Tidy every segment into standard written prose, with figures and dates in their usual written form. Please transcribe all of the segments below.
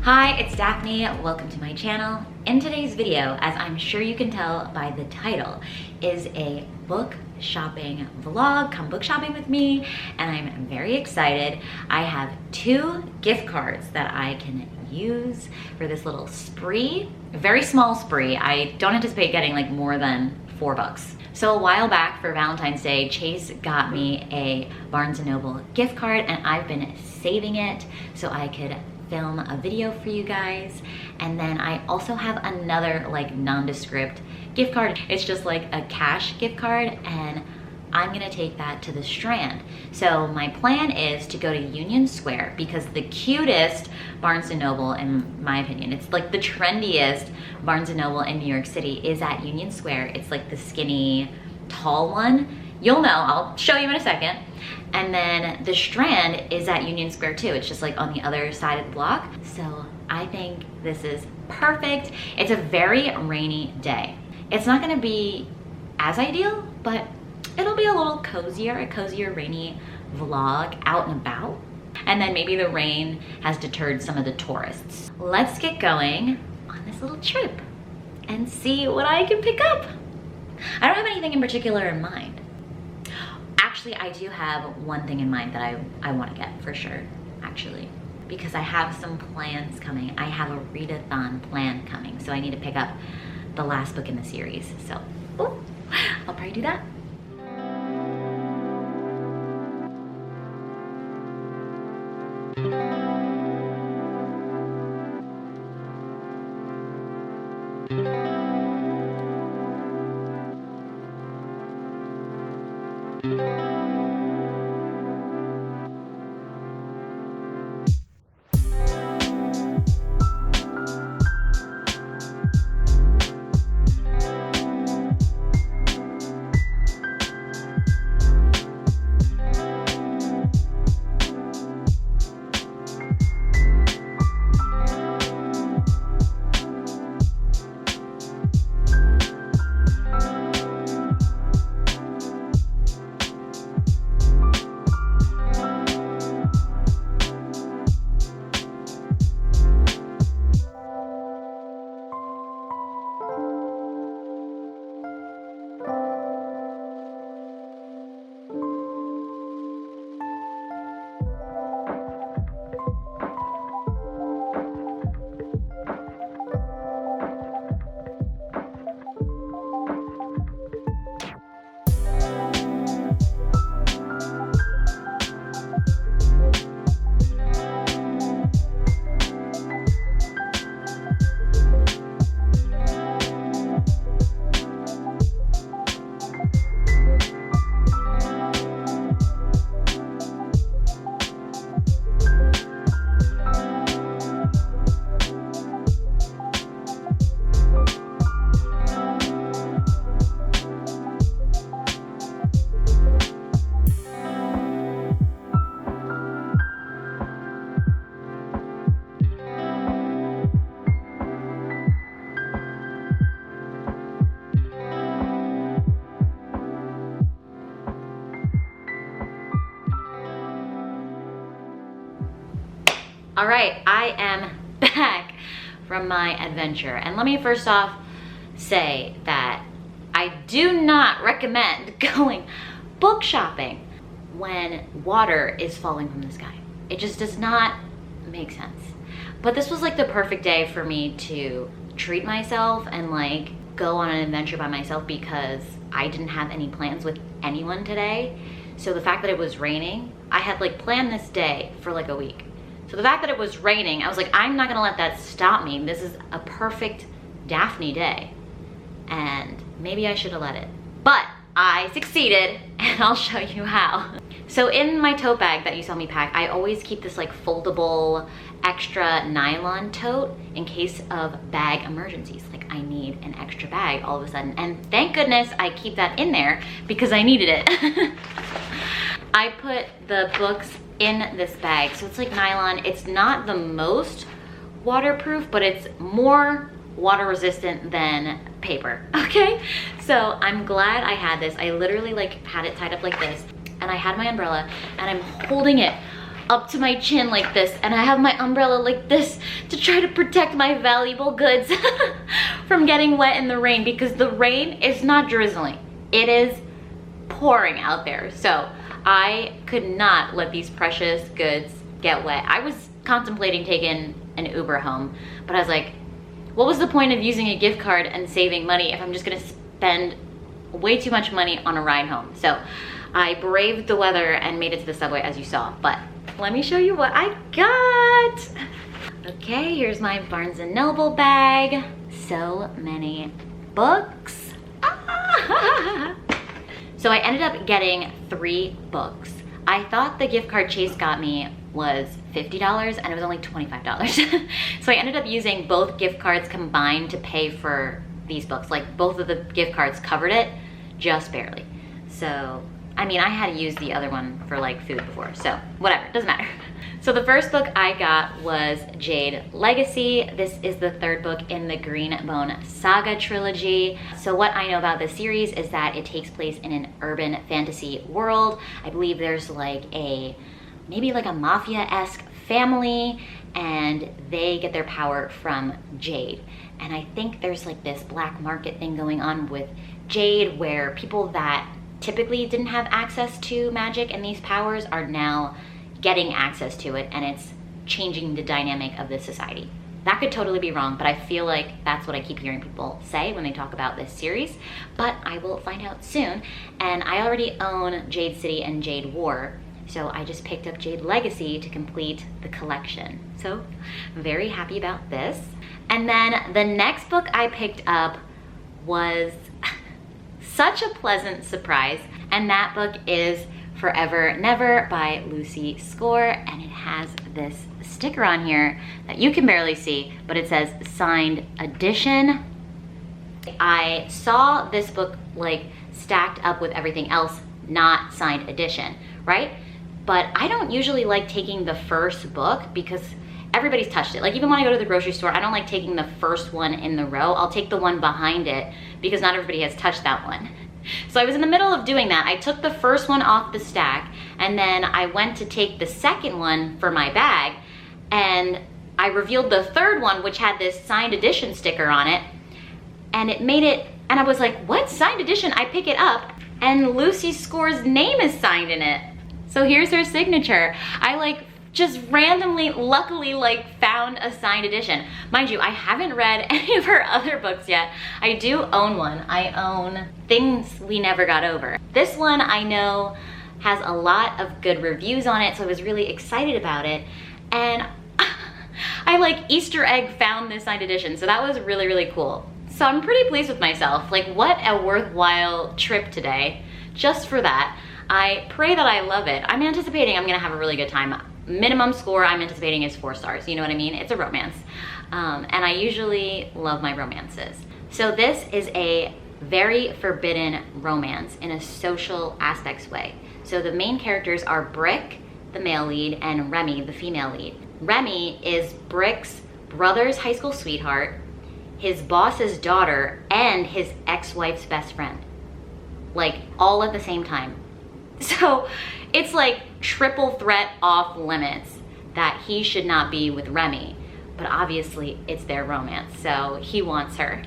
Hi, it's Daphne. Welcome to my channel. In today's video, as I'm sure you can tell by the title, is a book shopping vlog. Come book shopping with me, and I'm very excited. I have 2 gift cards that I can use for this little spree, a very small spree. I don't anticipate getting like more than $4. So a while back for Valentine's Day, Chase got me a Barnes & Noble gift card, and I've been saving it so I could film a video for you guys. And then I also have another like nondescript gift card. It's just like a cash gift card, and I'm gonna take that to the Strand. So my plan is to go to Union Square because the cutest Barnes & Noble, in my opinion, it's like the trendiest Barnes & Noble in New York City, is at Union Square. It's like the skinny, tall one. You'll know, I'll show you in a second. And then the Strand is at Union Square too. It's just like on the other side of the block. So I think this is perfect. It's a very rainy day. It's not gonna be as ideal, but it'll be a little cozier, a cozier rainy vlog out and about. And then maybe the rain has deterred some of the tourists. Let's get going on this little trip and see what I can pick up. I don't have anything in particular in mind. Actually, I do have one thing in mind that I want to get for sure, actually, because I have some plans coming. I have a readathon plan coming, so I need to pick up the last book in the series. So, I'll probably do that. All right, I am back from my adventure. And let me first off say that I do not recommend going book shopping when water is falling from the sky. It just does not make sense. But this was like the perfect day for me to treat myself and like go on an adventure by myself because I didn't have any plans with anyone today. So the fact that it was raining, I had like planned this day for like a week. So the fact that it was raining, I was like, I'm not gonna let that stop me. This is a perfect Daphne day. And maybe I should have let it. But I succeeded, and I'll show you how. So in my tote bag that you saw me pack, I always keep this like foldable extra nylon tote in case of bag emergencies. Like I need an extra bag all of a sudden. And thank goodness I keep that in there because I needed it. I put the books in this bag. So it's like nylon. It's not the most waterproof, but it's more water resistant than paper, okay? So I'm glad I had this. I literally like had it tied up like this, and I had my umbrella, and I'm holding it up to my chin like this, and I have my umbrella like this to try to protect my valuable goods from getting wet in the rain, because the rain is not drizzling. It is pouring out there. So I could not let these precious goods get wet. I was contemplating taking an Uber home, but I was like, what was the point of using a gift card and saving money if I'm just gonna spend way too much money on a ride home? So I braved the weather and made it to the subway, as you saw. But let me show you what I got. Okay, here's my Barnes & Noble bag. So many books. Ah! So I ended up getting 3 books. I thought the gift card Chase got me was $50 and it was only $25. So I ended up using both gift cards combined to pay for these books. Like, both of the gift cards covered it, just barely. So, I mean, I had to use the other one for like food before, so whatever, doesn't matter. So the first book I got was Jade Legacy. This is the 3rd book in the Greenbone Saga trilogy. So what I know about this series is that it takes place in an urban fantasy world. I believe there's like maybe like a mafia-esque family, and they get their power from Jade. And I think there's like this black market thing going on with Jade, where people that typically didn't have access to magic and these powers are now getting access to it, and it's changing the dynamic of this society. That could totally be wrong, but I feel like that's what I keep hearing people say when they talk about this series, but I will find out soon. And I already own Jade City and Jade War, so I just picked up Jade Legacy to complete the collection. So I'm very happy about this. And then the next book I picked up was such a pleasant surprise, and that book is Forever Never by Lucy Score, and it has this sticker on here that you can barely see, but it says signed edition. I saw this book like stacked up with everything else, not signed edition, right? But I don't usually like taking the first book because everybody's touched it. Like, even when I go to the grocery store, I don't like taking the first one in the row. I'll take the one behind it because not everybody has touched that one. So I was in the middle of doing that. I took the first one off the stack, and then I went to take the second one for my bag, and I revealed the third one, which had this signed edition sticker on it, and it made it, and I was like, what, signed edition? I pick it up, and Lucy Score's name is signed in it. So here's her signature. I like just randomly, luckily, like found a signed edition. Mind you, I haven't read any of her other books yet. I do own one. I own Things We Never Got Over. This one I know has a lot of good reviews on it, so I was really excited about it. And I like Easter egg found this signed edition, so that was really, really cool. So I'm pretty pleased with myself. Like, what a worthwhile trip today, just for that. I pray that I love it. I'm anticipating I'm gonna have a really good time. Minimum score I'm anticipating is 4 stars, you know what I mean? It's a romance. And I usually love my romances. So this is a very forbidden romance in a social aspects way. So the main characters are Brick, the male lead, and Remy, the female lead. Remy is Brick's brother's high school sweetheart, his boss's daughter, and his ex-wife's best friend. Like, all at the same time. So it's like triple threat off limits that he should not be with Remy, but obviously it's their romance, so he wants her.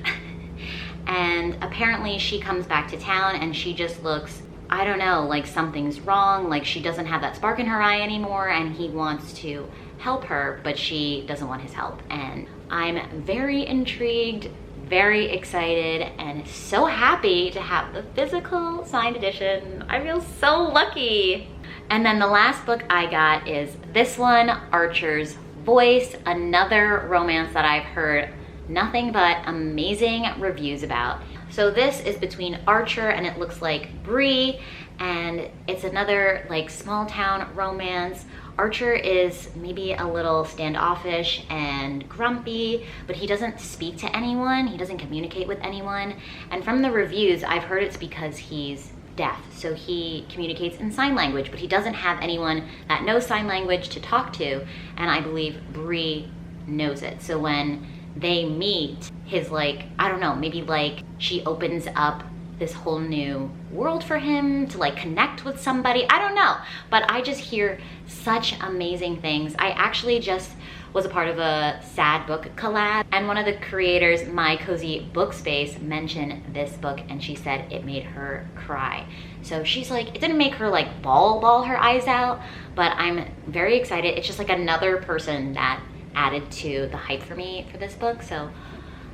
And apparently she comes back to town and she just looks, I don't know, like something's wrong, like she doesn't have that spark in her eye anymore, and he wants to help her, but she doesn't want his help. And I'm very intrigued, very excited, and so happy to have the physical signed edition. I feel so lucky. And then the last book I got is this one, Archer's Voice, another romance that I've heard nothing but amazing reviews about. So this is between Archer and it looks like Bree, and it's another like small town romance. Archer is maybe a little standoffish and grumpy, but he doesn't speak to anyone. He doesn't communicate with anyone. And from the reviews, I've heard it's because he's deaf. So he communicates in sign language, but he doesn't have anyone that knows sign language to talk to. And I believe Bree knows it. So when they meet, his like, I don't know, maybe like she opens up this whole new world for him to like connect with somebody. I don't know, but I just hear such amazing things. I actually just was a part of a sad book collab, and one of the creators, My Cozy Book Space, mentioned this book, and she said it made her cry. So she's like, it didn't make her like bawl her eyes out, but I'm very excited. It's just like another person that added to the hype for me for this book. So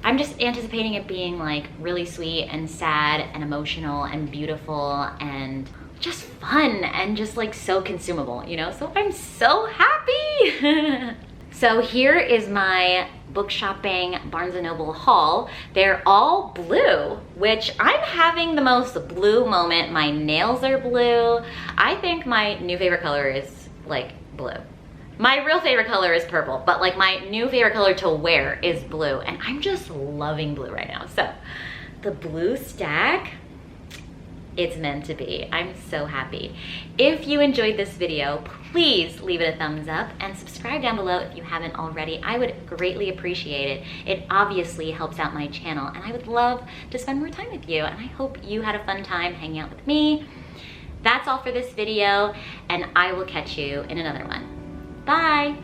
I'm just anticipating it being like really sweet and sad and emotional and beautiful and just fun and just like so consumable, you know? So I'm so happy. So here is my book shopping Barnes & Noble haul. They're all blue, which I'm having the most blue moment. My nails are blue. I think my new favorite color is like blue. My real favorite color is purple, but like my new favorite color to wear is blue, and I'm just loving blue right now. So the blue stack, it's meant to be. I'm so happy. If you enjoyed this video, please leave it a thumbs up and subscribe down below if you haven't already. I would greatly appreciate it. It obviously helps out my channel, and I would love to spend more time with you, and I hope you had a fun time hanging out with me. That's all for this video, and I will catch you in another one. Bye.